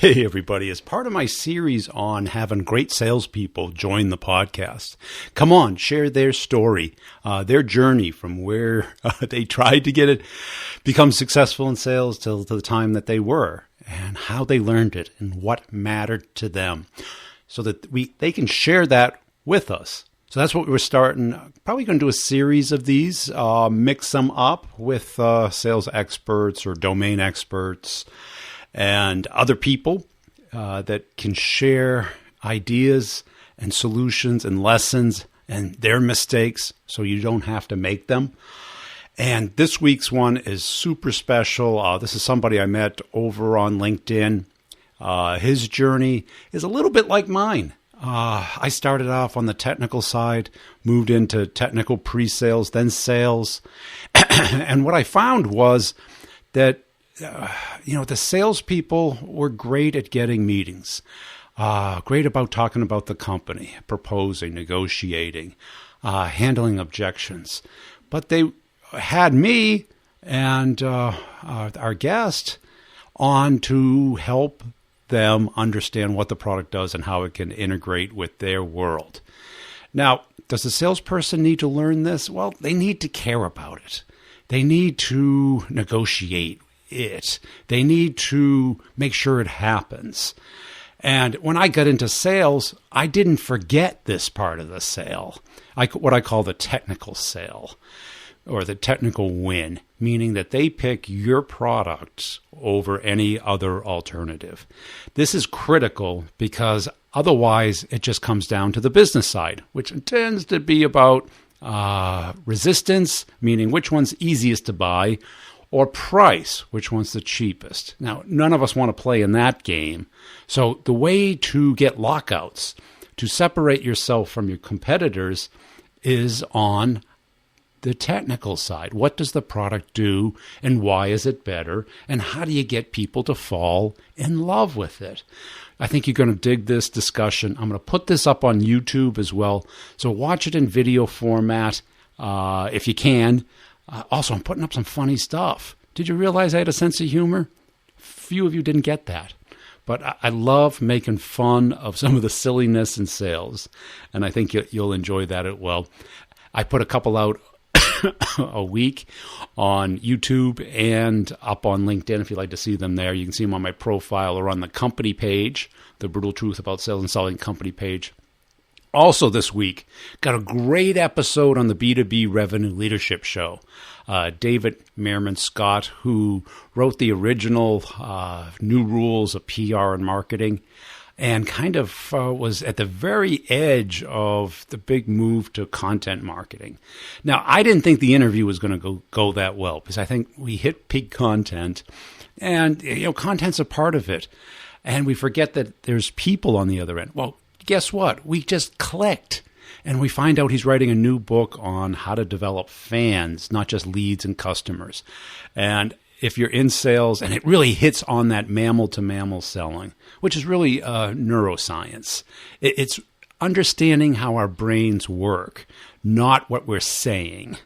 Hey, everybody. As part of my series on having great salespeople join the podcast, come on, share their story, their journey from where they tried to become successful in sales till to the time that they were, and how they learned it and what mattered to them, so that they can share that with us. So that's what we're starting. Probably going to do a series of these, mix them up with sales experts or domain experts and other people that can share ideas and solutions and lessons and their mistakes so you don't have to make them. And this week's one is super special. This is somebody I met over on LinkedIn. His journey is a little bit like mine. I started off on the technical side, moved into technical pre-sales, then sales. And what I found was that the salespeople were great at getting meetings, great about talking about the company, proposing, negotiating, handling objections. But they had me and our guest on to help them understand what the product does and how it can integrate with their world. Now, does the salesperson need to learn this? Well, they need to care about it. They need to negotiate it. They need to make sure it happens. And when I got into sales, I didn't forget this part of the sale, what I call the technical sale or the technical win, meaning that they pick your product over any other alternative. This is critical because otherwise it just comes down to the business side, which tends to be about resistance, meaning which one's easiest to buy, or price, which one's the cheapest. Now, none of us want to play in that game. So the way to get lockouts, to separate yourself from your competitors, is on the technical side. What does the product do, and why is it better, and how do you get people to fall in love with it? I think you're going to dig this discussion. I'm going to put this up on YouTube as well, so watch it in video format if you can. Also, I'm putting up some funny stuff. Did you realize I had a sense of humor? Few of you didn't get that. But I love making fun of some of the silliness in sales, and I think you'll enjoy that as well. I put a couple out a week on YouTube and up on LinkedIn. If you'd like to see them there, you can see them on my profile or on the company page, the Brutal Truth About Sales and Selling company page. Also this week, got a great episode on the B2B Revenue Leadership Show. David Mehrman Scott, who wrote the original New Rules of PR and Marketing, and kind of was at the very edge of the big move to content marketing. Now, I didn't think the interview was going to go that well, because I think we hit peak content, and content's a part of it, and we forget that there's people on the other end. Well, guess what? We just clicked, and we find out he's writing a new book on how to develop fans, not just leads and customers. And if you're in sales, and it really hits on that mammal-to-mammal selling, which is really neuroscience. It's understanding how our brains work, not what we're saying.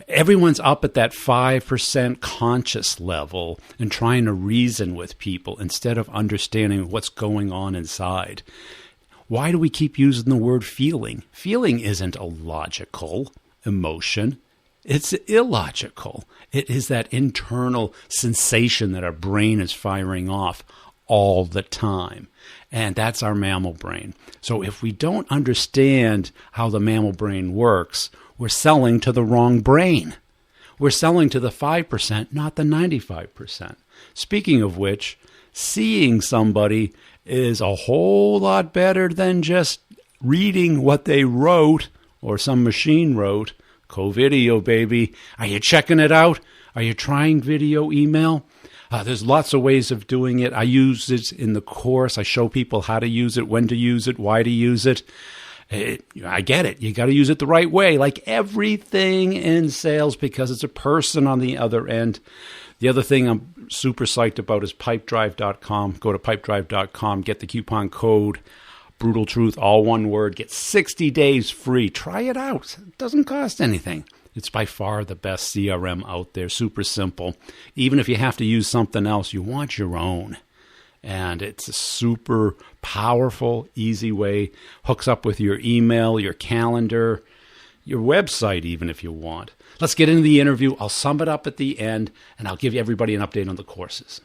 Everyone's up at that 5% conscious level and trying to reason with people instead of understanding what's going on inside. Why do we keep using the word feeling? Feeling isn't a logical emotion. It's illogical. It is that internal sensation that our brain is firing off all the time. And that's our mammal brain. So if we don't understand how the mammal brain works, we're selling to the wrong brain. We're selling to the 5%, not the 95%. Speaking of which, seeing somebody is a whole lot better than just reading what they wrote or some machine wrote. Co-video, baby. Are you checking it out? Are you trying video email? There's lots of ways of doing it. I use it in the course. I show people how to use it, when to use it, why to use it. I get it. You got to use it the right way, like everything in sales, because it's a person on the other end. The other thing I'm super psyched about is pipedrive.com. Go to pipedrive.com, get the coupon code, Brutal Truth, all one word. Get 60 days free. Try it out. It doesn't cost anything. It's by far the best CRM out there. Super simple. Even if you have to use something else, you want your own. And and it's a super powerful, easy way. Hooks up with your email, your calendar, your website, even if you want. Let's get into the interview. I'll sum it up at the end, and I'll give everybody an update on the courses.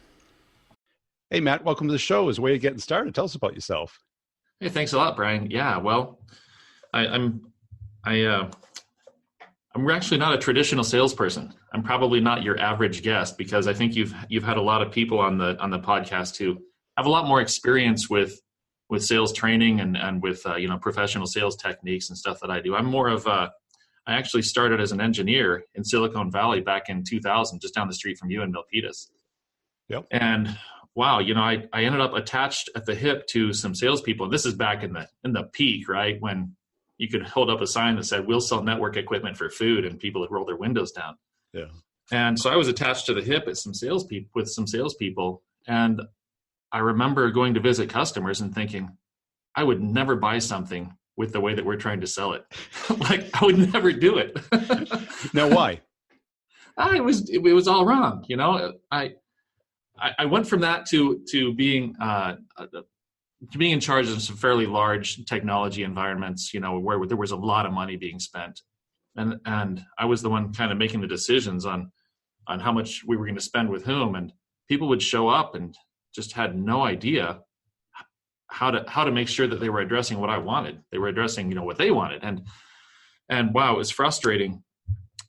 Hey, Matt, welcome to the show. As a way of getting started, tell us about yourself. Hey, thanks a lot, Brian. Yeah, well, I'm actually not a traditional salesperson. I'm probably not your average guest, because I think you've had a lot of people on the podcast who have a lot more experience with sales training and with professional sales techniques and stuff that I do. I'm more of I actually started as an engineer in Silicon Valley back in 2000, just down the street from you in Milpitas. Yep. And wow, I ended up attached at the hip to some salespeople. This is back in the peak, right, when you could hold up a sign that said, "We'll sell network equipment for food," and people would roll their windows down. Yeah. And so I was attached to the hip with some salespeople, and I remember going to visit customers and thinking, I would never buy something with the way that we're trying to sell it. Like, I would never do it. Now, why? It was all wrong. I went from that to being in charge of some fairly large technology environments, where there was a lot of money being spent, and I was the one kind of making the decisions on how much we were going to spend with whom, and people would show up and just had no idea how to make sure that they were addressing what I wanted. They were addressing what they wanted, and wow, it was frustrating.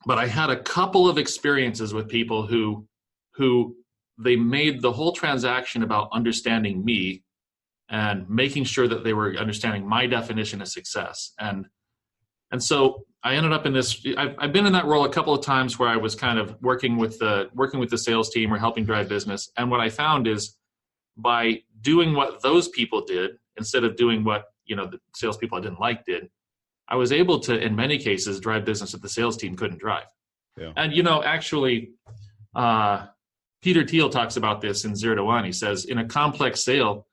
But I had a couple of experiences with people who they made the whole transaction about understanding me and making sure that they were understanding my definition of success. And so I ended up in this, I've been in that role a couple of times where I was kind of working with the sales team or helping drive business. And what I found is, by doing what those people did, instead of doing what, the salespeople I didn't like did, I was able to, in many cases, drive business that the sales team couldn't drive. Yeah. And, actually, Peter Thiel talks about this in 0 to 1. He says, in a complex sale,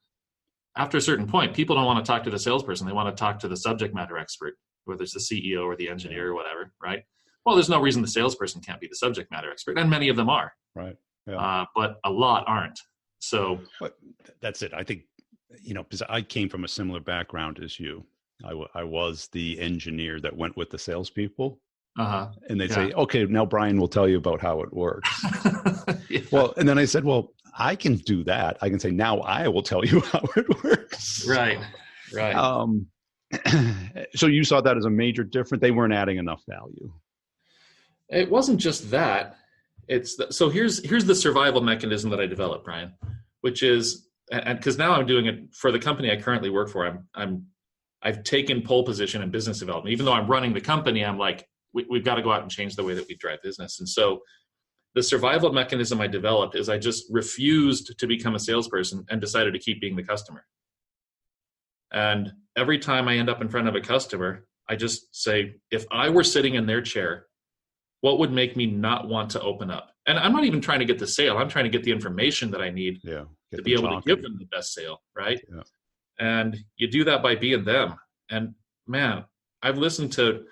after a certain point, people don't want to talk to the salesperson. They want to talk to the subject matter expert, whether it's the CEO or the engineer or whatever, right? Well, there's no reason the salesperson can't be the subject matter expert, and many of them are. Right. Yeah. But a lot aren't. So that's it. I think, because I came from a similar background as you. I was the engineer that went with the salespeople. And they'd say, okay, now Brian will tell you about how it works. Yeah. Well, and then I said, well, I can do that. I can say, now I will tell you how it works. Right. So you saw that as a major difference. They weren't adding enough value. It wasn't just that. So here's the survival mechanism that I developed, Brian, which is, and because now I'm doing it for the company I currently work for. I've taken pole position in business development. Even though I'm running the company, I'm like, we've got to go out and change the way that we drive business. And so the survival mechanism I developed is I just refused to become a salesperson and decided to keep being the customer. And every time I end up in front of a customer, I just say, if I were sitting in their chair, what would make me not want to open up? And I'm not even trying to get the sale. I'm trying to get the information that I need to be able to give them the best sale, right? Yeah. And you do that by being them. And man, I've listened to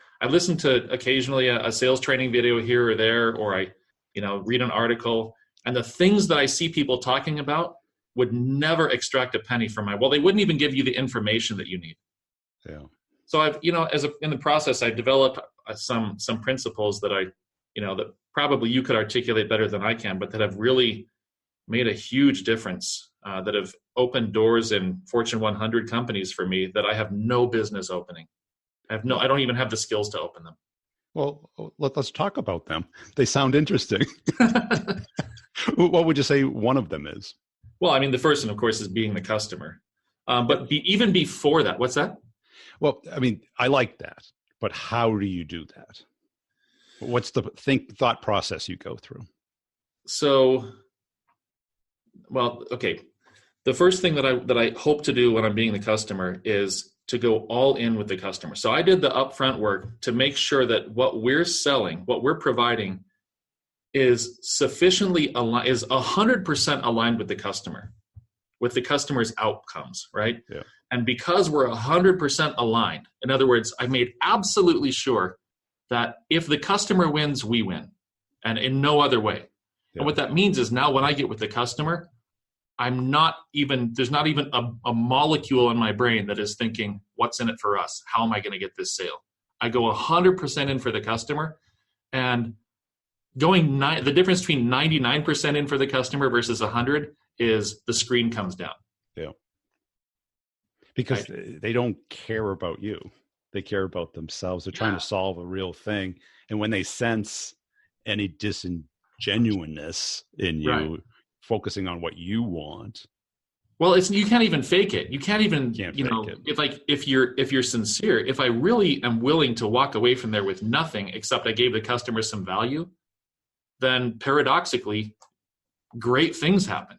occasionally a sales training video here or there, or I read an article, and the things that I see people talking about would never extract a penny from they wouldn't even give you the information that you need. Yeah. So I've, in the process, I've developed some principles that that probably you could articulate better than I can, but that have really made a huge difference, that have opened doors in Fortune 100 companies for me that I have no business opening. I don't even have the skills to open them. Well, let's talk about them. They sound interesting. What would you say one of them is? Well, I mean, the first one, of course, is being the customer. But even before that, what's that? Well, I mean, I like that, but how do you do that? What's the thought process you go through? So, well, okay. The first thing that I hope to do when I'm being the customer is to go all in with the customer. So I did the upfront work to make sure that what we're selling, what we're providing, is sufficiently aligned, is 100% aligned with the customer's outcomes, right? Yeah. And because we're 100% aligned, in other words, I made absolutely sure that if the customer wins, we win, and in no other way. Yeah. And what that means is now when I get with the customer, there's not even a molecule in my brain that is thinking, what's in it for us? How am I going to get this sale? I go 100% in for the customer, and the difference between 99% in for the customer versus 100 is the screen comes down. Yeah. Because they don't care about you. They care about themselves. They're trying to solve a real thing. And when they sense any disingenuousness in you, focusing on what you want. Well, you can't even fake it. You can't even, if you're sincere, if I really am willing to walk away from there with nothing except I gave the customer some value, then paradoxically, great things happen,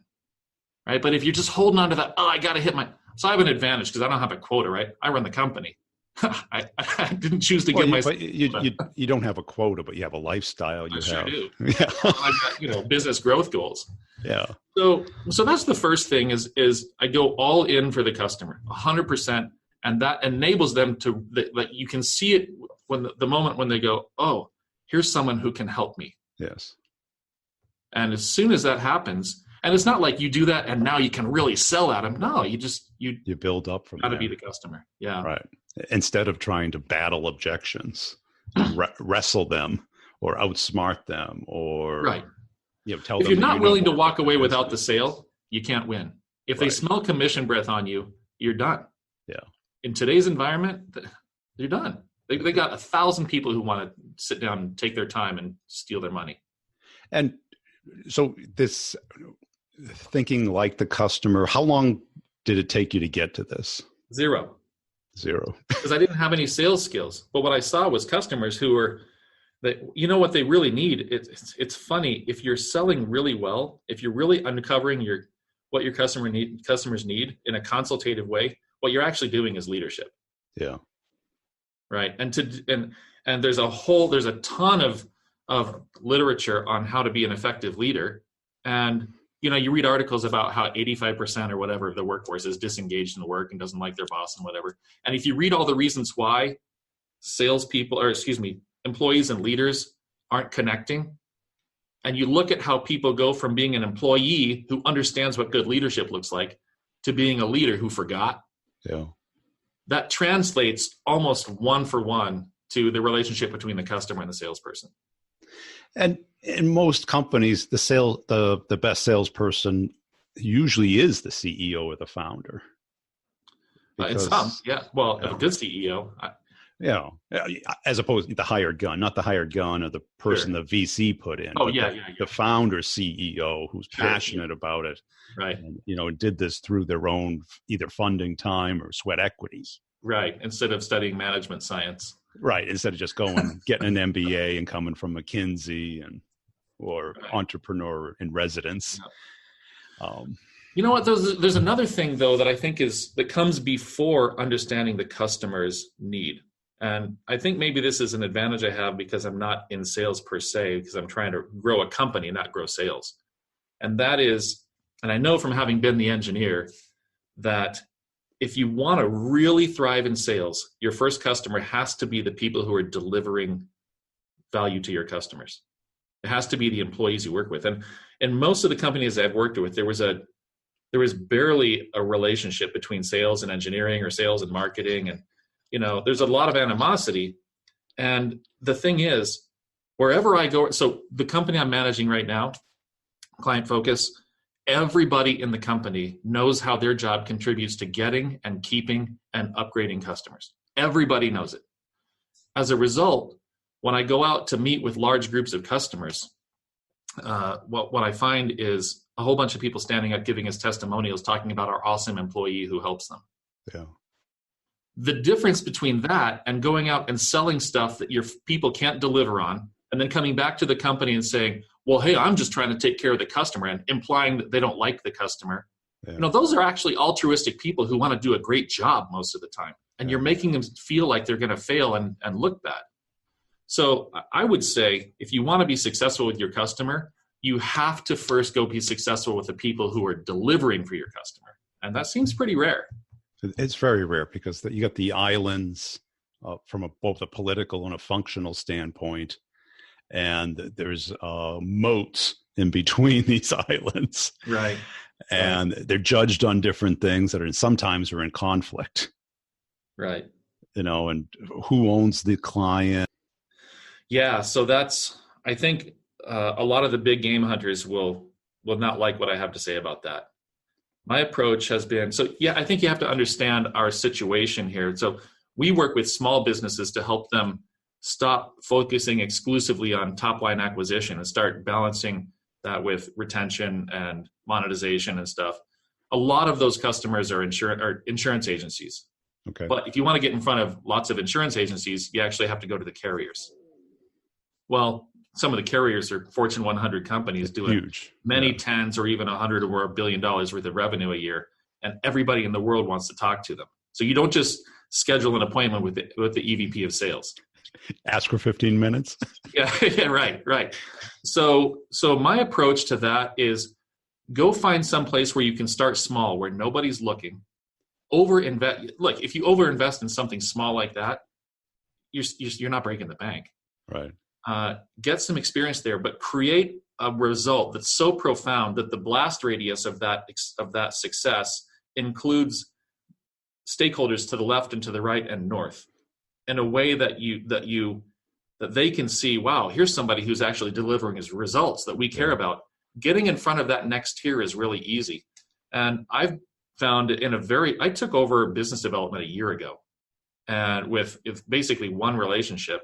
right? But if you're just holding on to that, I got to hit so I have an advantage because I don't have a quota, right? I run the company. I didn't choose to give myself. You don't have a quota, but you have a lifestyle. I sure do. Yeah. I've got business growth goals. Yeah. So that's the first thing is I go all in for the customer, 100%, and that enables them to you can see it when the moment when they go, oh, here's someone who can help me. Yes. And as soon as that happens. And it's not like you do that and now you can really sell at them. No, you build up from there. Got to be the customer. Yeah. Right. Instead of trying to battle objections, wrestle them or outsmart them or tell them. If you're not willing to walk away without the sale, you can't win. If they smell commission breath on you, you're done. Yeah. In today's environment, you're done. They got 1,000 people who want to sit down and take their time and steal their money. And so this thinking like the customer, how long did it take you to get to this? Zero. Because I didn't have any sales skills. But what I saw was customers who were, what they really need. It's funny, if you're selling really well, if you're really uncovering what your customers need in a consultative way, what you're actually doing is leadership. Yeah. Right. And there's a ton of literature on how to be an effective leader. And you read articles about how 85% or whatever of the workforce is disengaged in the work and doesn't like their boss and whatever. And if you read all the reasons why employees and leaders aren't connecting, and you look at how people go from being an employee who understands what good leadership looks like to being a leader who forgot, that translates almost one for one to the relationship between the customer and the salesperson. And in most companies, the best salesperson usually is the CEO or the founder. In some, yeah. Well, a good CEO. As opposed to the hired gun, not the hired gun or the person the VC put in. Oh, the founder CEO who's passionate about it. Right. And, did this through their own either funding time or sweat equities. Right. Instead of studying management science. Right. Instead of just getting an MBA and coming from McKinsey or entrepreneur in residence. Yeah. You know what? There's another thing though that I think that comes before understanding the customer's need. And I think maybe this is an advantage I have because I'm not in sales per se, because I'm trying to grow a company, not grow sales. And that is, and I know from having been the engineer, that if you want to really thrive in sales, your first customer has to be the people who are delivering value to your customers. It has to be the employees you work with. And in most of the companies I've worked with, there was barely a relationship between sales and engineering or sales and marketing. And, there's a lot of animosity. And the thing is, wherever I go, so the company I'm managing right now, Client Focus, everybody in the company knows how their job contributes to getting and keeping and upgrading customers. Everybody knows it. As a result, when I go out to meet with large groups of customers, what I find is a whole bunch of people standing up giving us testimonials talking about our awesome employee who helps them. Yeah. The difference between that and going out and selling stuff that your people can't deliver on, and then coming back to the company and saying, well, hey, I'm just trying to take care of the customer, and implying that they don't like the customer. Yeah. Those are actually altruistic people who want to do a great job most of the time. And you're making them feel like they're going to fail and look bad. So I would say, if you want to be successful with your customer, you have to first go be successful with the people who are delivering for your customer. And that seems pretty rare. It's very rare because you got the islands from both a political and a functional standpoint. And there's moats in between these islands. Right. and they're judged on different things that are sometimes are in conflict. Right. And who owns the client? Yeah. So I think a lot of the big game hunters will not like what I have to say about that. My approach has been, I think you have to understand our situation here. So we work with small businesses to help them stop focusing exclusively on top line acquisition and start balancing that with retention and monetization and stuff. A lot of those customers are insurance agencies. Okay. But if you want to get in front of lots of insurance agencies, you actually have to go to the carriers. Well, some of the carriers are Fortune 100 companies doing huge, many tens or even 100 or $1 billion worth of revenue a year, and everybody in the world wants to talk to them. So you don't just schedule an appointment with the EVP of sales. Ask for 15 minutes. Yeah, right. So my approach to that is go find some place where you can start small, where nobody's looking. Overinvest. Look, if you overinvest in something small like that, you're not breaking the bank. Right. Get some experience there, but create a result that's so profound that the blast radius of that success includes stakeholders to the left and to the right and north, in a way that they can see, wow, here's somebody who's actually delivering his results that we care about. Getting in front of that next tier is really easy. And I've found I took over business development a year ago, and with basically one relationship.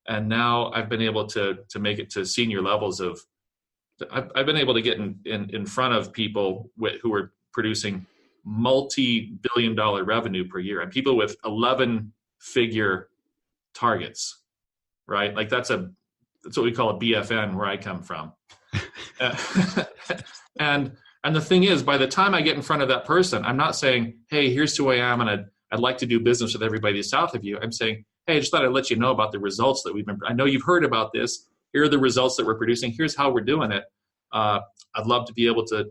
And now I've been able to make it to senior levels I've been able to get in front of people who are producing multi-billion-dollar revenue per year, and people with 11-figure targets, right? Like that's what we call a BFN where I come from. And the thing is, by the time I get in front of that person, I'm not saying, hey, here's who I am, and I'd like to do business with everybody south of you. I'm saying, hey, I just thought I'd let you know about the results that I know you've heard about this. Here are the results that we're producing. Here's how we're doing it. I'd love to be able to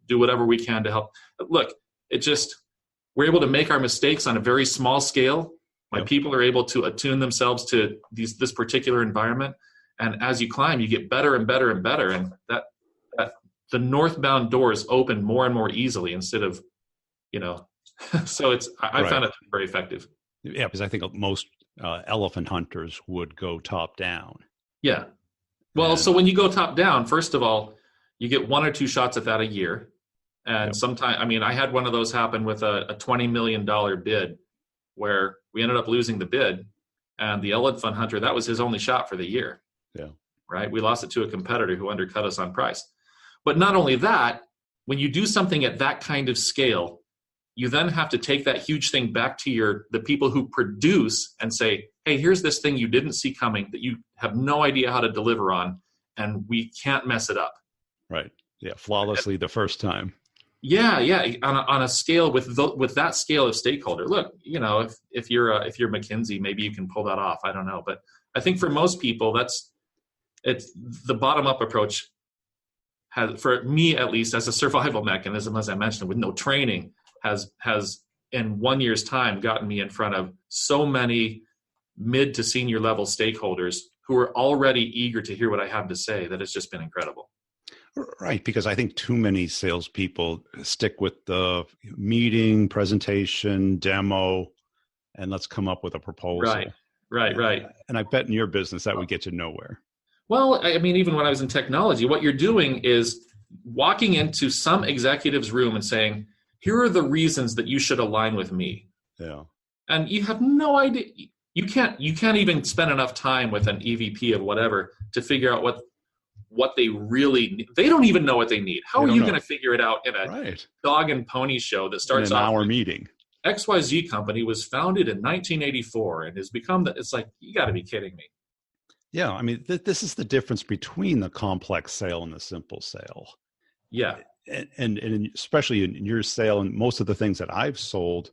do whatever we can to help. Look, we're able to make our mistakes on a very small scale. My people are able to attune themselves to this particular environment. And as you climb, you get better and better and better. And that the northbound doors open more and more easily instead of, so I found it very effective. Yeah, because I think most elephant hunters would go top down. Yeah. Well, so when you go top down, first of all, you get 1 or 2 shots at that a year. And sometimes, I had one of those happen with a $20 million bid where we ended up losing the bid, and the elephant hunter, that was his only shot for the year. Yeah. Right. We lost it to a competitor who undercut us on price. But not only that, when you do something at that kind of scale, you then have to take that huge thing back to the people who produce and say, hey, here's this thing you didn't see coming that you have no idea how to deliver on, and we can't mess it up. Right. Yeah. Flawlessly the first time. Yeah. On a scale with that scale of stakeholder. Look, if you're McKinsey, maybe you can pull that off. I don't know, but I think for most people, it's the bottom up approach. For me, at least, as a survival mechanism, as I mentioned, with no training, has in 1 year's time gotten me in front of so many mid to senior level stakeholders who are already eager to hear what I have to say that it's just been incredible. Right, because I think too many salespeople stick with the meeting, presentation, demo, and let's come up with a proposal. Right. And I bet in your business that would get you nowhere. Well, even when I was in technology, what you're doing is walking into some executive's room and saying, here are the reasons that you should align with me. Yeah. And you have no idea. You can't even spend enough time with an EVP of whatever to figure out what they really need. They don't even know what they need. How are you going to figure it out in a dog and pony show that starts in an off hour with meeting? XYZ company was founded in 1984 and has become it's like, you got to be kidding me. Yeah. This is the difference between the complex sale and the simple sale. Yeah. And especially in your sale and most of the things that I've sold,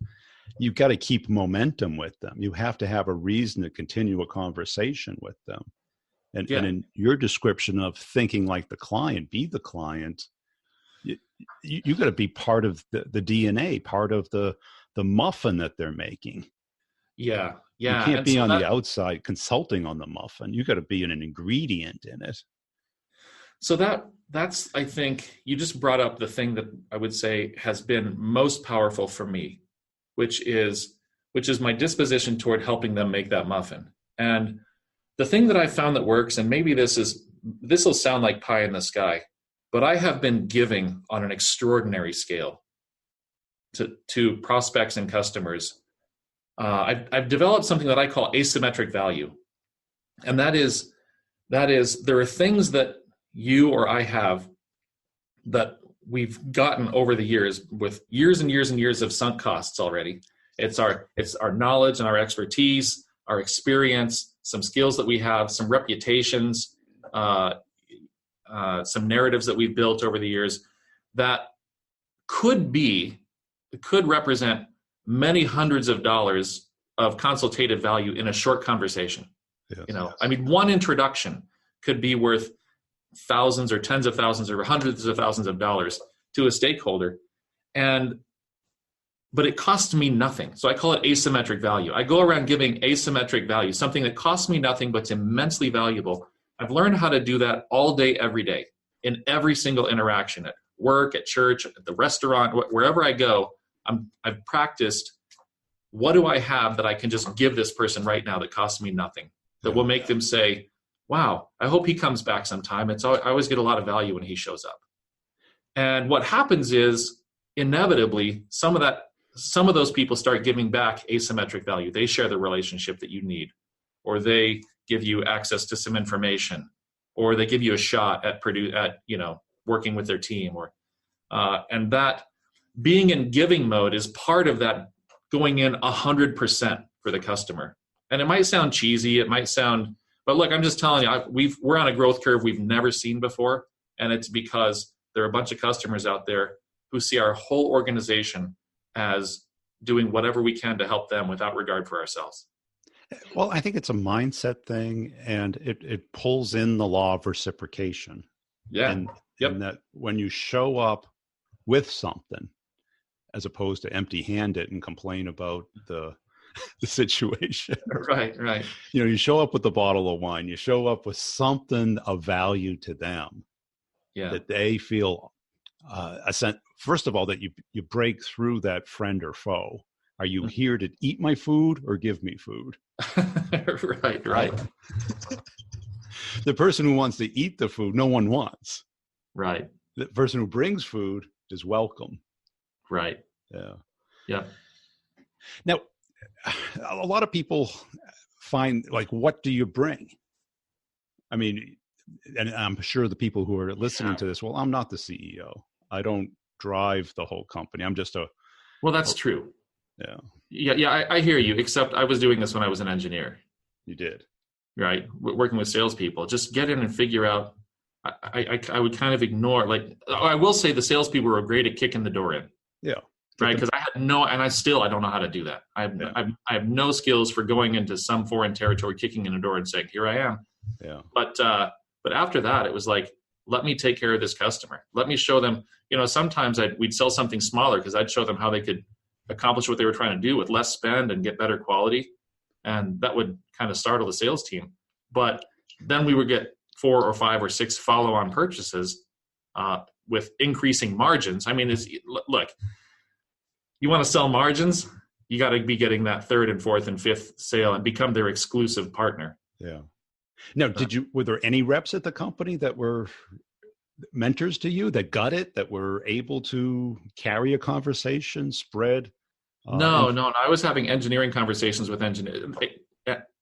you've got to keep momentum with them. You have to have a reason to continue a conversation with them. And in your description of thinking like the client, be the client, you got to be part of the DNA, part of the muffin that they're making. Yeah. You can't be on the outside consulting on the muffin. You got to be an ingredient in it. So that's, I think you just brought up the thing that I would say has been most powerful for me, which is my disposition toward helping them make that muffin. And the thing that I found that works, and maybe this will sound like pie in the sky, but I have been giving on an extraordinary scale to prospects and customers. I've developed something that I call asymmetric value, and that is there are things that you or I have that we've gotten over the years with years and years and years of sunk costs already. It's our knowledge and our expertise, our experience, some skills that we have, some reputations, some narratives that we've built over the years that could represent many hundreds of dollars of consultative value in a short conversation. Yes, I mean, one introduction could be worth thousands or tens of thousands or hundreds of thousands of dollars to a stakeholder. But it costs me nothing. So I call it asymmetric value. I go around giving asymmetric value, something that costs me nothing, but it's immensely valuable. I've learned how to do that all day, every day, in every single interaction, at work, at church, at the restaurant, wherever I go. I've practiced, what do I have that I can just give this person right now that costs me nothing, that will make them say, wow, I hope he comes back sometime. I always get a lot of value when he shows up. And what happens is, inevitably, some of those people start giving back asymmetric value. They share the relationship that you need, or they give you access to some information, or they give you a shot at working with their team, and that being in giving mode is part of that going in 100% for the customer. And it might sound cheesy, but look, I'm just telling you, we're on a growth curve we've never seen before, and it's because there are a bunch of customers out there who see our whole organization as doing whatever we can to help them without regard for ourselves. Well, I think it's a mindset thing, and it pulls in the law of reciprocation. Yeah. And that when you show up with something, as opposed to empty-handed and complain about the situation. Right. You show up with a bottle of wine, you show up with something of value to them, that they feel first of all, that you break through that friend or foe. Are you here to eat my food or give me food? Right. The person who wants to eat the food, no one wants. Right. The person who brings food is welcome. Right. Yeah. Now, a lot of people find, like, what do you bring? I mean, and I'm sure the people who are listening to this, well, I'm not the CEO. I don't drive the whole company. I'm just Well, that's true. Yeah. I hear you, except I was doing this when I was an engineer. You did. Right. Working with salespeople. Just get in and figure out. I would kind of ignore, I will say the salespeople were great at kicking the door in. Yeah. Right. Because I had and I don't know how to do that. I have no skills for going into some foreign territory, kicking in a door and saying, here I am. Yeah. But after that, it was like, let me take care of this customer. Let me show them, sometimes we'd sell something smaller because I'd show them how they could accomplish what they were trying to do with less spend and get better quality. And that would kind of startle the sales team. But then we would get 4 or 5 or 6 follow-on purchases with increasing margins. I mean, look, you want to sell margins, you got to be getting that 3rd and 4th and 5th sale and become their exclusive partner. Yeah. Now, were there any reps at the company that were mentors to you, that got it, that were able to carry a conversation, spread? No. I was having engineering conversations with engineers.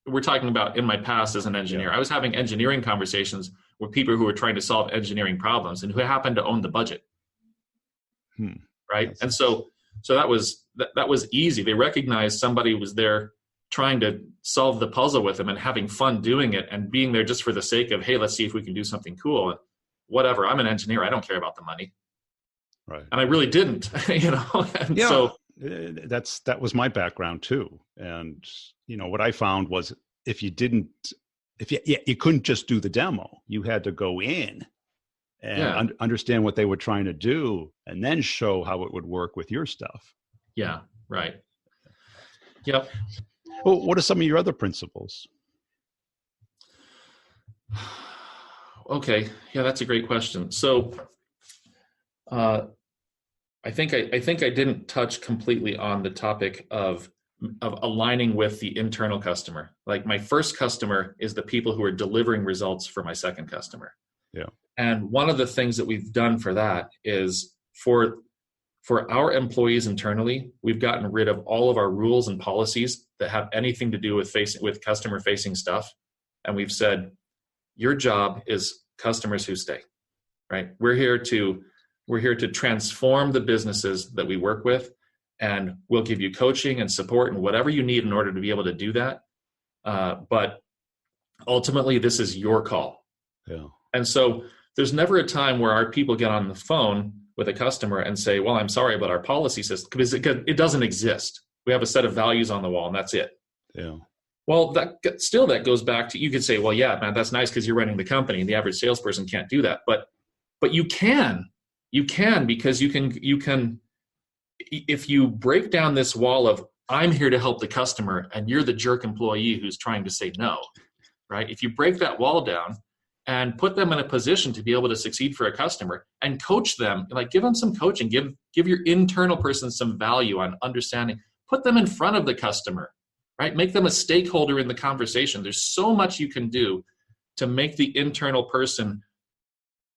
We're talking about in my past as an engineer. Yeah. I was having engineering conversations with people who were trying to solve engineering problems and who happened to own the budget. Right. And so that was easy. They recognized somebody was there trying to solve the puzzle with them and having fun doing it and being there just for the sake of, hey, let's see if we can do something cool. And whatever. I'm an engineer. I don't care about the money. Right. And I really didn't, And yeah. So that was my background too. And, what I found was you couldn't just do the demo. You had to go in and understand what they were trying to do and then show how it would work with your stuff. Yeah. Right. Yep. Well, what are some of your other principles? Okay. Yeah, that's a great question. So uh, I think I didn't touch completely on the topic of aligning with the internal customer. Like my first customer is the people who are delivering results for my second customer. Yeah. And one of the things that we've done for that is for our employees internally, we've gotten rid of all of our rules and policies that have anything to do with customer facing stuff. And we've said, your job is customers who stay, right? We're here to transform the businesses that we work with, and we'll give you coaching and support and whatever you need in order to be able to do that. But ultimately, this is your call. Yeah. And so there's never a time where our people get on the phone with a customer and say, well, I'm sorry, but our policy system, because it doesn't exist. We have a set of values on the wall and that's it. Yeah. Well, that goes back to, you could say, well, yeah, man, that's nice because you're running the company and the average salesperson can't do that. But you can, because you can, if you break down this wall of, I'm here to help the customer and you're the jerk employee who's trying to say no, right? If you break that wall down and put them in a position to be able to succeed for a customer and coach them, like give them some coaching, give your internal person some value on understanding, put them in front of the customer, right? Make them a stakeholder in the conversation. There's so much you can do to make the internal person,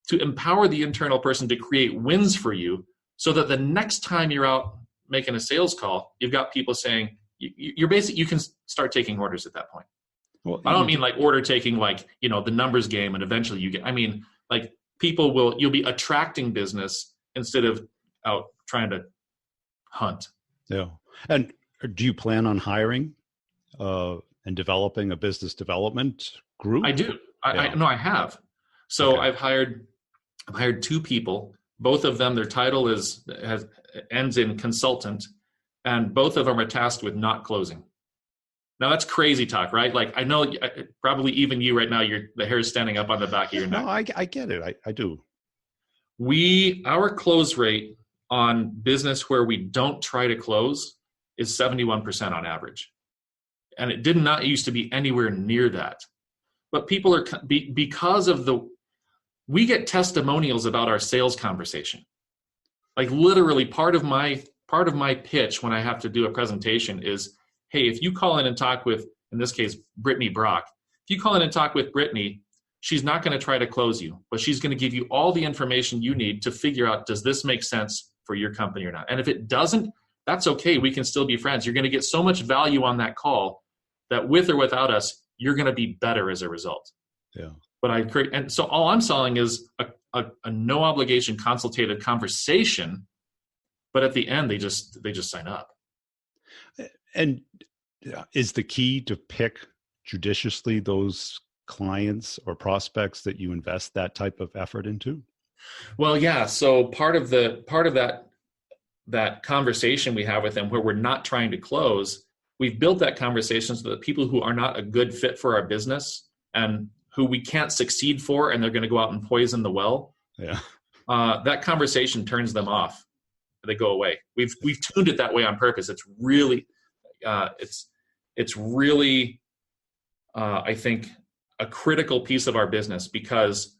to empower the internal person to create wins for you, so that the next time you're out making a sales call, you've got people saying, you can start taking orders at that point. Well, I don't mean like order taking, like, the numbers game and eventually like you'll be attracting business instead of out trying to hunt. Yeah. And do you plan on hiring and developing a business development group? I do. I have. So okay. I've hired two people. Both of them, their title ends in consultant, and both of them are tasked with not closing. Now that's crazy talk, right? Like I know probably even you right now, the hair is standing up on the back of your neck. No, I get it. I do. Our close rate on business where we don't try to close is 71% on average. And it did not used to be anywhere near that. But people are, because of we get testimonials about our sales conversation. Like literally part of my pitch when I have to do a presentation is, hey, if you call in and talk with, in this case, Brittany Brock, if you call in and talk with Brittany, she's not going to try to close you, but she's going to give you all the information you need to figure out, does this make sense for your company or not? And if it doesn't, that's okay. We can still be friends. You're going to get so much value on that call that with or without us, you're going to be better as a result. Yeah. But and so all I'm selling is a no obligation consultative conversation, but at the end they just sign up. And is the key to pick judiciously those clients or prospects that you invest that type of effort into? Well, yeah. So part of that conversation we have with them, where we're not trying to close, we've built that conversation so that people who are not a good fit for our business and who we can't succeed for, and they're going to go out and poison the well. Yeah. That conversation turns them off. They go away. We've tuned it that way on purpose. It's really, I think, a critical piece of our business, because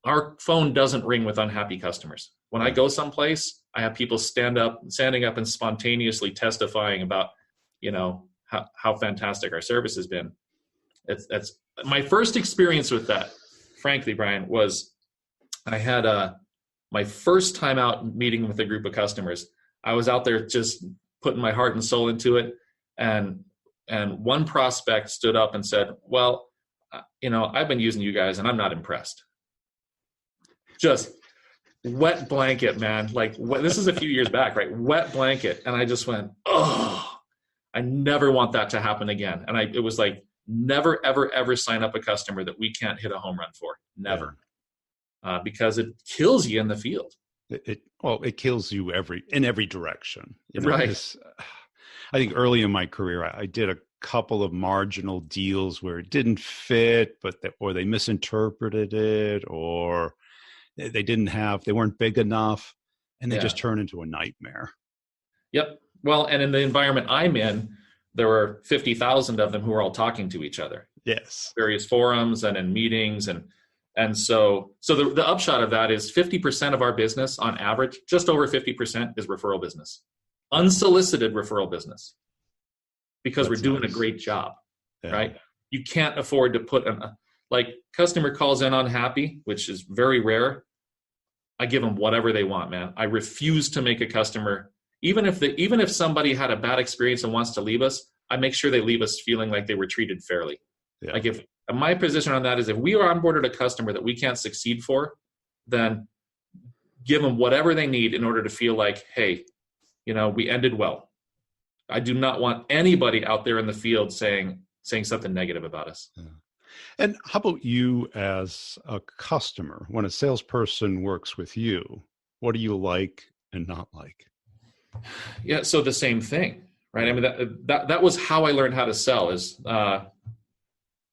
our phone doesn't ring with unhappy customers. When I go someplace, I have people standing up and spontaneously testifying about, how fantastic our service has been. That's my first experience with that, frankly, Brian, was I had my first time out meeting with a group of customers. I was out there just putting my heart and soul into it. And one prospect stood up and said, well, I've been using you guys and I'm not impressed. Just wet blanket, man. Like this is a few years back, right? Wet blanket. And I just went, oh, I never want that to happen again. And it was like, never, ever, ever sign up a customer that we can't hit a home run for. Never. Yeah. Because it kills you in the field. It kills you in every direction. Right. I think early in my career, I did a couple of marginal deals where it didn't fit, or they misinterpreted it, or they weren't big enough, and they just turn into a nightmare. Yep. Well, and in the environment I'm in, there were 50,000 of them who were all talking to each other. Yes. Various forums and in meetings. And And so the upshot of that is 50% of our business on average, just over 50% is referral business, unsolicited referral business, because we're doing a great job, right? You can't afford to put like customer calls in unhappy, which is very rare. I give them whatever they want, man. I refuse to make a customer, even if somebody had a bad experience and wants to leave us, I make sure they leave us feeling like they were treated fairly. Yeah. Like if my position on that is if we are onboarded a customer that we can't succeed for, then give them whatever they need in order to feel like, hey, we ended well. I do not want anybody out there in the field saying something negative about us. Yeah. And how about you as a customer? When a salesperson works with you, what do you like and not like? Yeah, so the same thing, right? I mean, that was how I learned how to sell. I'm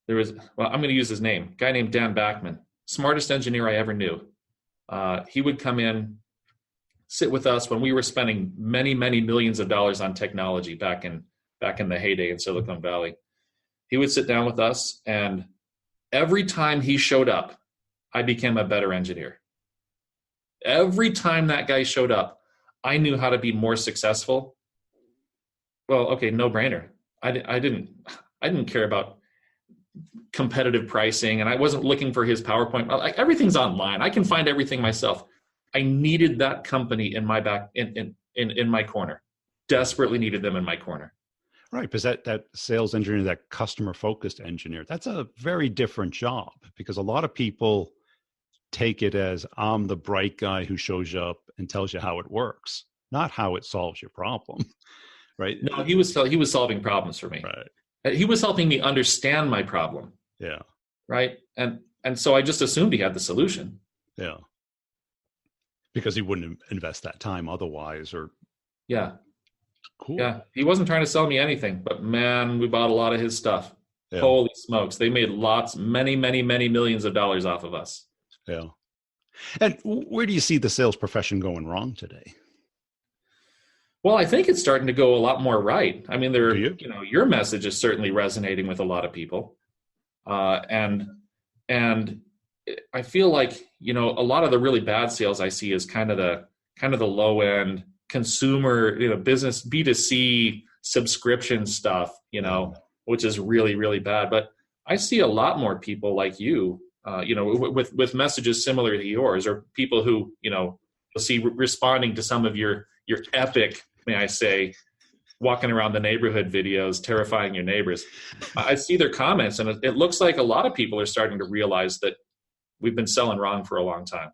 going to use his name, a guy named Dan Backman, smartest engineer I ever knew. He would come in, sit with us when we were spending many, many millions of dollars on technology back in the heyday in Silicon Valley. He would sit down with us, and every time he showed up, I became a better engineer. Every time that guy showed up, I knew how to be more successful. Well, okay, no brainer. I didn't care about competitive pricing, and I wasn't looking for his PowerPoint. Like, everything's online. I can find everything myself. I needed that company in my in my corner. Desperately needed them in my corner. Right, because that sales engineer, that customer-focused engineer, that's a very different job, because a lot of people take it as I'm the bright guy who shows up and tells you how it works, not how it solves your problem, right? No, he was solving problems for me. Right. He was helping me understand my problem. Yeah. Right, and so I just assumed he had the solution. Yeah. Because he wouldn't invest that time otherwise, or yeah. Cool. Yeah, he wasn't trying to sell me anything, but man, we bought a lot of his stuff. Yeah. Holy smokes. They made many, many, many millions of dollars off of us. Yeah. And where do you see the sales profession going wrong today? Well, I think it's starting to go a lot more right. I mean, your message is certainly resonating with a lot of people. And I feel like, a lot of the really bad sales I see is kind of the low end consumer, business B2C subscription stuff, which is really, really bad. But I see a lot more people like you, with messages similar to yours, or people who, you'll see responding to some of your epic, may I say, walking around the neighborhood videos, terrifying your neighbors. I see their comments, and it looks like a lot of people are starting to realize that we've been selling wrong for a long time.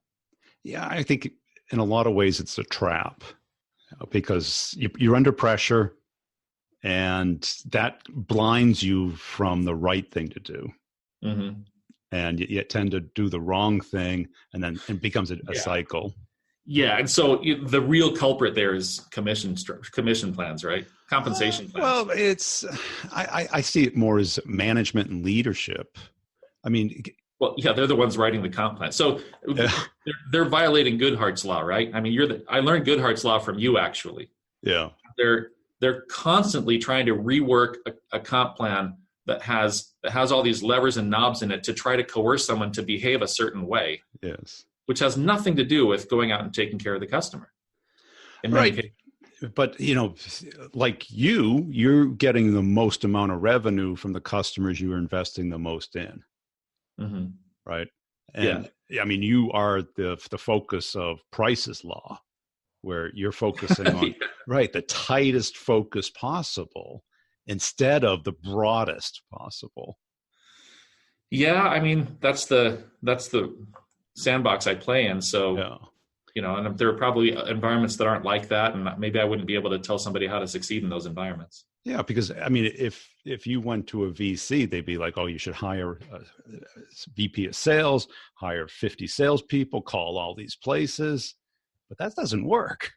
Yeah, I think in a lot of ways it's a trap, because you're under pressure, and that blinds you from the right thing to do. Mm-hmm. And you tend to do the wrong thing, and then it becomes a cycle. Yeah, and so the real culprit there is commission plans, right? Compensation plans. Well, I see it more as management and leadership. I mean, well, yeah, they're the ones writing the comp plan. So they're violating Goodhart's law, right? I mean, I learned Goodhart's law from you, actually. Yeah. They're constantly trying to rework a comp plan that has all these levers and knobs in it to try to coerce someone to behave a certain way. Yes. Which has nothing to do with going out and taking care of the customer. Right. But, like you're getting the most amount of revenue from the customers you are investing the most in. Mm-hmm. Right. And I mean, you are the focus of Price's law, where you're focusing on, right, the tightest focus possible instead of the broadest possible. Yeah. I mean, that's the sandbox I play in. So, and there are probably environments that aren't like that. And maybe I wouldn't be able to tell somebody how to succeed in those environments. Yeah, because I mean, if you went to a VC, they'd be like, "Oh, you should hire a VP of sales, hire 50 salespeople, call all these places," but that doesn't work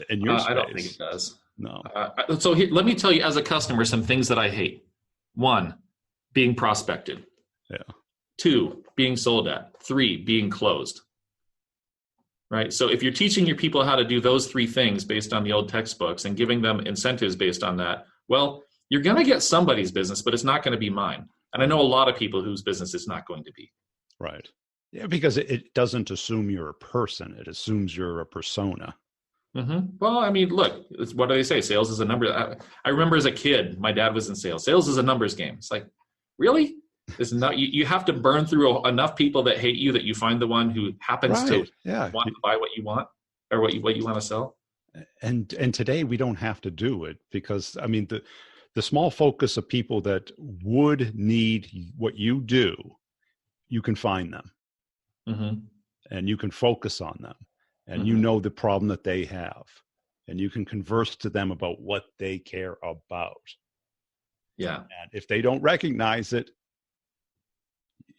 in your space. I don't think it does. No. So let me tell you, as a customer, some things that I hate. 1, being prospected. Yeah. 2, being sold at. 3, being closed. Right. So if you're teaching your people how to do those 3 things based on the old textbooks and giving them incentives based on that, well, you're going to get somebody's business, but it's not going to be mine. And I know a lot of people whose business it's not going to be. Right. Yeah, because it doesn't assume you're a person. It assumes you're a persona. Well, I mean, look, what do they say? Sales is a number. I remember as a kid, my dad was in sales. Sales is a numbers game. It's like, really? It's not. You have to burn through enough people that hate you that you find the one who happens to want to buy what you want or what you want to sell. And today we don't have to do it because, I mean, the small focus of people that would need what you do, you can find them. And you can focus on them. And you know the problem that they have, and you can converse to them about what they care about. Yeah. And if they don't recognize it,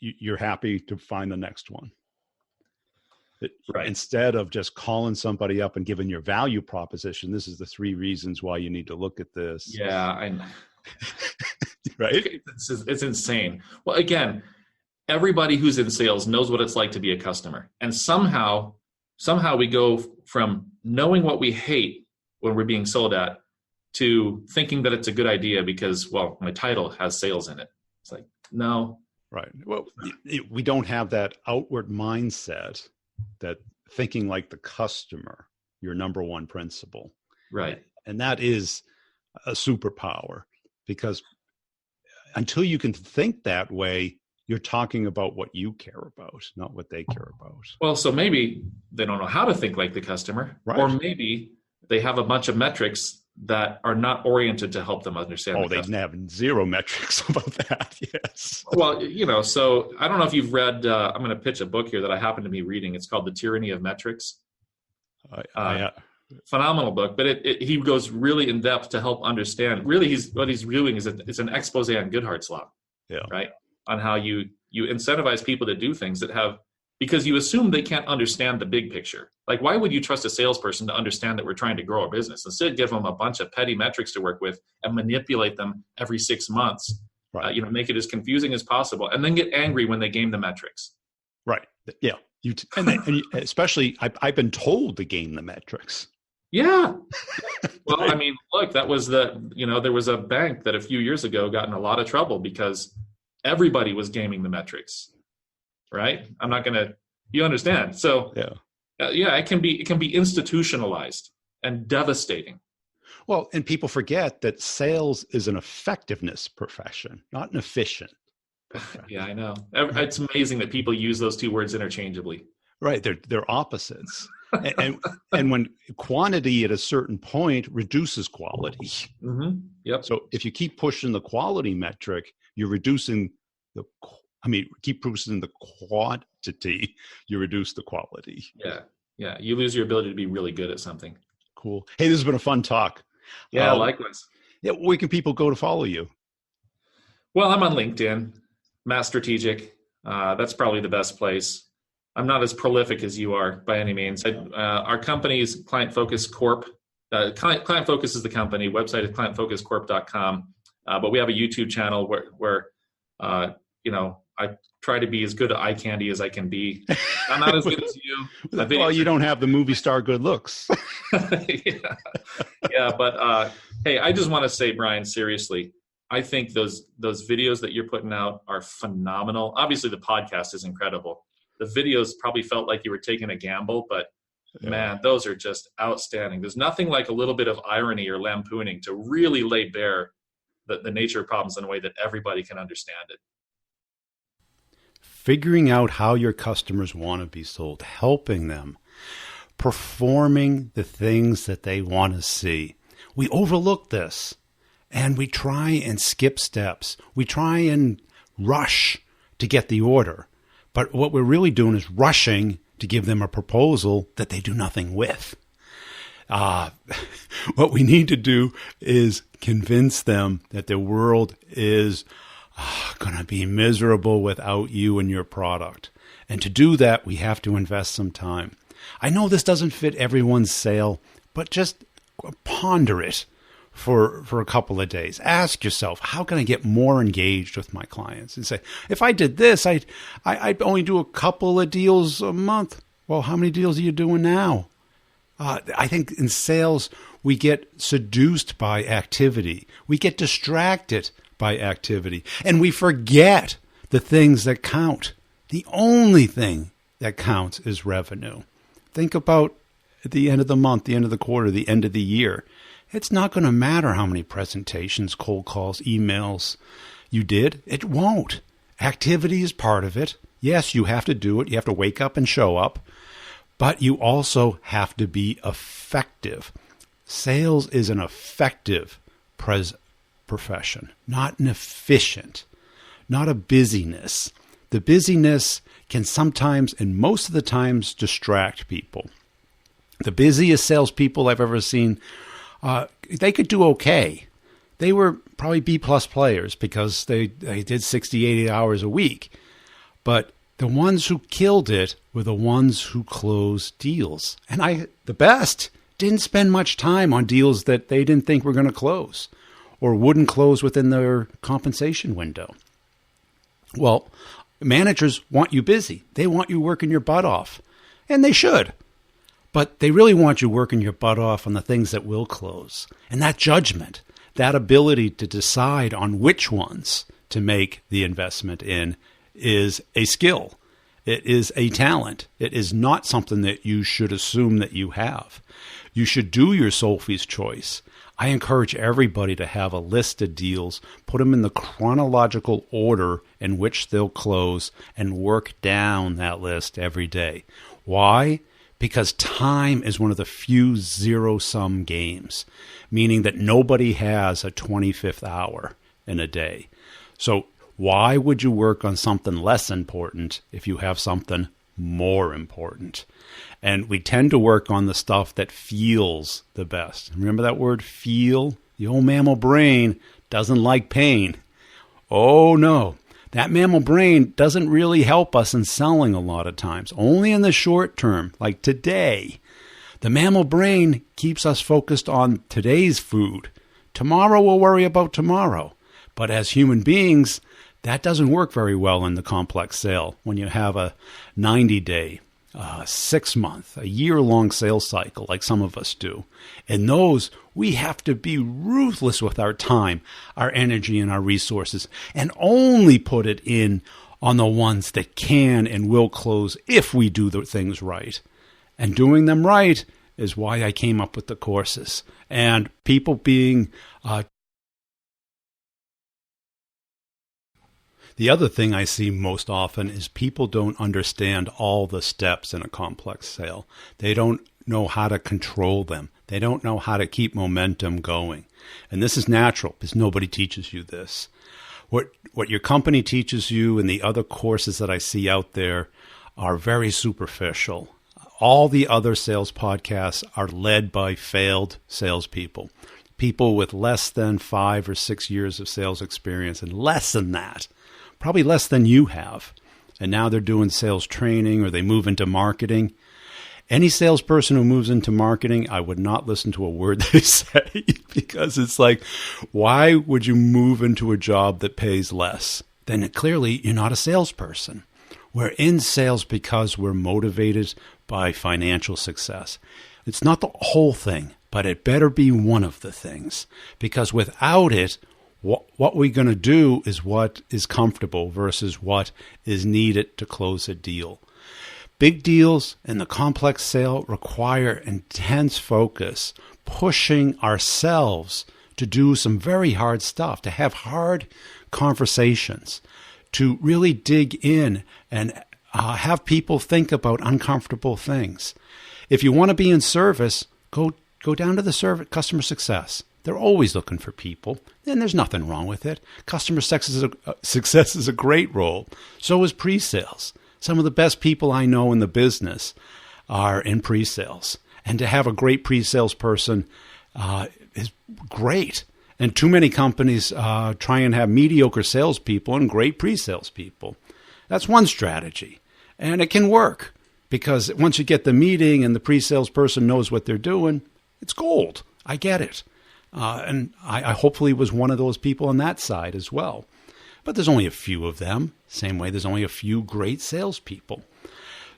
you're happy to find the next one. Right. Instead of just calling somebody up and giving your value proposition, this is the 3 reasons why you need to look at this. Yeah. I know. Right? It's insane. Well, again, everybody who's in sales knows what it's like to be a customer. And somehow we go from knowing what we hate when we're being sold at to thinking that it's a good idea because, well, my title has sales in it. It's like, no. Right. Well, we don't have that outward mindset that thinking like the customer, your number one principle. Right. And that is a superpower because until you can think that way, you're talking about what you care about, not what they care about. Well, so maybe they don't know how to think like the customer, or maybe they have a bunch of metrics that are not oriented to help them understand. Oh, they have 0 metrics about that. Yes. Well, so I don't know if you've read, I'm going to pitch a book here that I happen to be reading. It's called The Tyranny of Metrics. Phenomenal book, but he goes really in depth to help understand. Really, what he's doing is it's an expose on Goodhart's law. Yeah. Right. On how you incentivize people to do things that have, because you assume they can't understand the big picture. Like, why would you trust a salesperson to understand that we're trying to grow a business? Instead, give them a bunch of petty metrics to work with and manipulate them every 6 months. Right. Make it as confusing as possible, and then get angry when they game the metrics. Right. Yeah. And especially, I've been told to game the metrics. Yeah. Well, I mean, look, that was there was a bank that a few years ago got in a lot of trouble because everybody was gaming the metrics, right? I'm not going to, you understand. So it can be institutionalized and devastating. Well, and people forget that sales is an effectiveness profession, not an efficient profession. Yeah, I know. It's amazing that people use those 2 words interchangeably. Right. They're opposites. and when quantity at a certain point reduces quality. Yep. So if you keep pushing the quality metric, you're reducing keep pushing the quantity, you reduce the quality. Yeah. You lose your ability to be really good at something. Cool. Hey, this has been a fun talk. Yeah, likewise. Yeah, where can people go to follow you? Well, I'm on LinkedIn, Matt Strategic. That's probably the best place. I'm not as prolific as you are by any means. Our company is Client Focus Corp. Client Focus is the company. Website is clientfocuscorp.com. But we have a YouTube channel where I try to be as good at eye candy as I can be. I'm not as good as you. Well, you don't have the movie star good looks. But hey, I just want to say, Brian, seriously, I think those videos that you're putting out are phenomenal. Obviously, the podcast is incredible. The videos probably felt like you were taking a gamble, but man, those are just outstanding. There's nothing like a little bit of irony or lampooning to really lay bare the nature of problems in a way that everybody can understand it. Figuring out how your customers want to be sold, helping them, performing the things that they want to see. We overlook this and we try and skip steps. We try and rush to get the order. But what we're really doing is rushing to give them a proposal that they do nothing with. What we need to do is convince them that the world is going to be miserable without you and your product. And to do that, we have to invest some time. I know this doesn't fit everyone's sale, but just ponder it for a couple of days. Ask yourself, how can I get more engaged with my clients? And say, if I did this, I'd only do a couple of deals a month. Well, how many deals are you doing now? I think in sales, we get seduced by activity. We get distracted by activity. And we forget the things that count. The only thing that counts is revenue. Think about at the end of the month, the end of the quarter, the end of the year. It's not going to matter how many presentations, cold calls, emails you did. It won't. Activity is part of it. Yes, you have to do it. You have to wake up and show up. But you also have to be effective. Sales is an effective profession, not an efficient, not a busyness. The busyness can sometimes, and most of the times, distract people. The busiest salespeople I've ever seen, they could do okay. They were probably B-plus players because they did 60, 80 hours a week. But the ones who killed it were the ones who closed deals. And the best didn't spend much time on deals that they didn't think were going to close or wouldn't close within their compensation window. Well, managers want you busy. They want you working your butt off. And they should. But they really want you working your butt off on the things that will close. And that judgment, that ability to decide on which ones to make the investment in is a skill. It is a talent. It is not something that you should assume that you have. You should do your Sophie's choice. I encourage everybody to have a list of deals, put them in the chronological order in which they'll close, and work down that list every day. Why? Because time is one of the few zero-sum games, meaning that nobody has a 25th hour in a day. So why would you work on something less important if you have something more important? And we tend to work on the stuff that feels the best. Remember that word, feel? The old mammal brain doesn't like pain. Oh, no. That mammal brain doesn't really help us in selling a lot of times, only in the short term, like today. The mammal brain keeps us focused on today's food. Tomorrow we'll worry about tomorrow. But as human beings, that doesn't work very well in the complex sale when you have a 90-day, 6-month, a year-long sales cycle like some of us do. In those, we have to be ruthless with our time, our energy, and our resources, and only put it in on the ones that can and will close if we do the things right. And doing them right is why I came up with the courses. And people being the other thing I see most often is people don't understand all the steps in a complex sale. They don't know how to control them. They don't know how to keep momentum going. And this is natural because nobody teaches you this. What your company teaches you and the other courses that I see out there are very superficial. All the other sales podcasts are led by failed salespeople, people with less than 5 or 6 years of sales experience and less than that. Probably less than you have. And now they're doing sales training or they move into marketing. Any salesperson who moves into marketing, I would not listen to a word they say because it's like, why would you move into a job that pays less? Then clearly you're not a salesperson. We're in sales because we're motivated by financial success. It's not the whole thing, but it better be one of the things because without it, what we're going to do is what is comfortable versus what is needed to close a deal. Big deals and the complex sale require intense focus, pushing ourselves to do some very hard stuff, to have hard conversations, to really dig in and have people think about uncomfortable things. If you want to be in service, go down to the customer success. They're always looking for people, and there's nothing wrong with it. Customer success is a great role. So is pre-sales. Some of the best people I know in the business are in pre-sales. And to have a great pre-sales person is great. And too many companies try and have mediocre salespeople and great pre-sales people. That's one strategy. And it can work because once you get the meeting and the pre-sales person knows what they're doing, it's gold. I get it. And I hopefully was one of those people on that side as well. But there's only a few of them. Same way there's only a few great salespeople.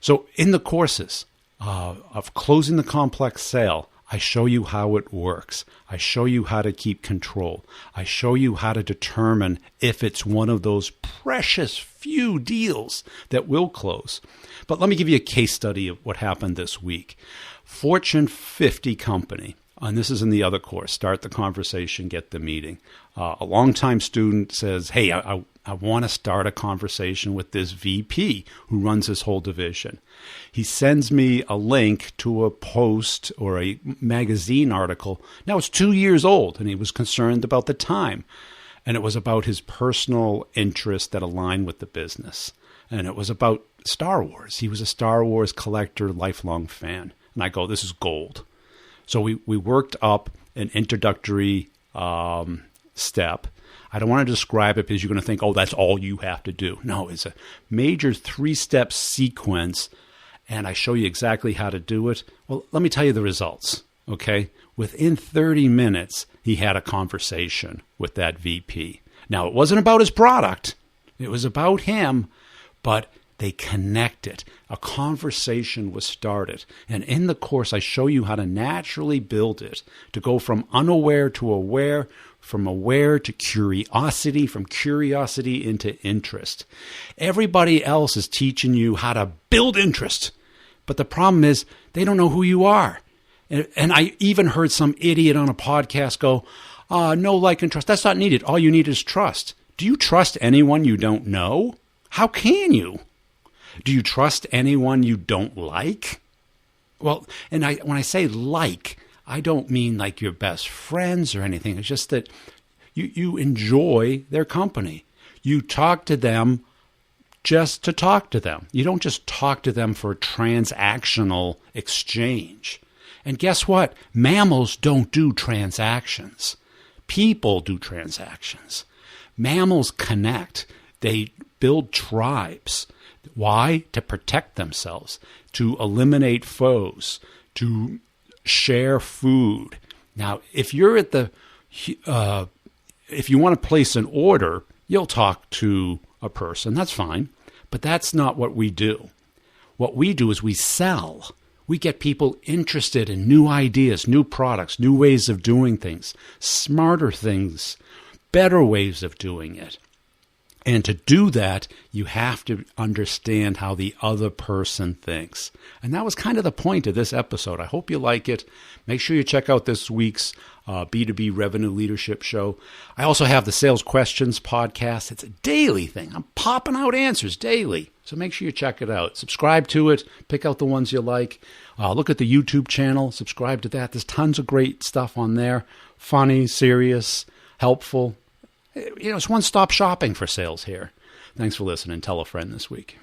So in the courses of closing the complex sale, I show you how it works. I show you how to keep control. I show you how to determine if it's one of those precious few deals that will close. But let me give you a case study of what happened this week. Fortune 50 company, and this is in the other course, Start the Conversation, Get the Meeting. A longtime student says, hey, I want to start a conversation with this VP who runs this whole division. He sends me a link to a post or a magazine article. Now it's 2 years old, and he was concerned about the time. And it was about his personal interests that align with the business. And it was about Star Wars. He was a Star Wars collector, lifelong fan. And I go, this is gold. So we worked up an introductory step. I don't want to describe it because you're going to think, oh, that's all you have to do. No, it's a major 3-step sequence, and I show you exactly how to do it. Well, let me tell you the results, okay? Within 30 minutes, he had a conversation with that VP. Now, it wasn't about his product. It was about him, but they connected. A conversation was started. And in the course, I show you how to naturally build it, to go from unaware to aware, from aware to curiosity, from curiosity into interest. Everybody else is teaching you how to build interest. But the problem is they don't know who you are. And I even heard some idiot on a podcast go, no like and trust. That's not needed. All you need is trust. Do you trust anyone you don't know? How can you? Do you trust anyone you don't like? Well, and when I say like, I don't mean like your best friends or anything. It's just that you enjoy their company. You talk to them just to talk to them. You don't just talk to them for transactional exchange. And guess what? Mammals don't do transactions. People do transactions. Mammals connect. They build tribes. Why? To protect themselves, to eliminate foes, to share food. Now, if you're at if you want to place an order, you'll talk to a person. That's fine. But that's not what we do. What we do is we sell. We get people interested in new ideas, new products, new ways of doing things, smarter things, better ways of doing it. And to do that, you have to understand how the other person thinks. And that was kind of the point of this episode. I hope you like it. Make sure you check out this week's B2B Revenue Leadership Show. I also have the Sales Questions podcast. It's a daily thing. I'm popping out answers daily. So make sure you check it out. Subscribe to it. Pick out the ones you like. Look at the YouTube channel. Subscribe to that. There's tons of great stuff on there. Funny, serious, helpful. It's one-stop shopping for sales here. Thanks for listening. Tell a friend this week.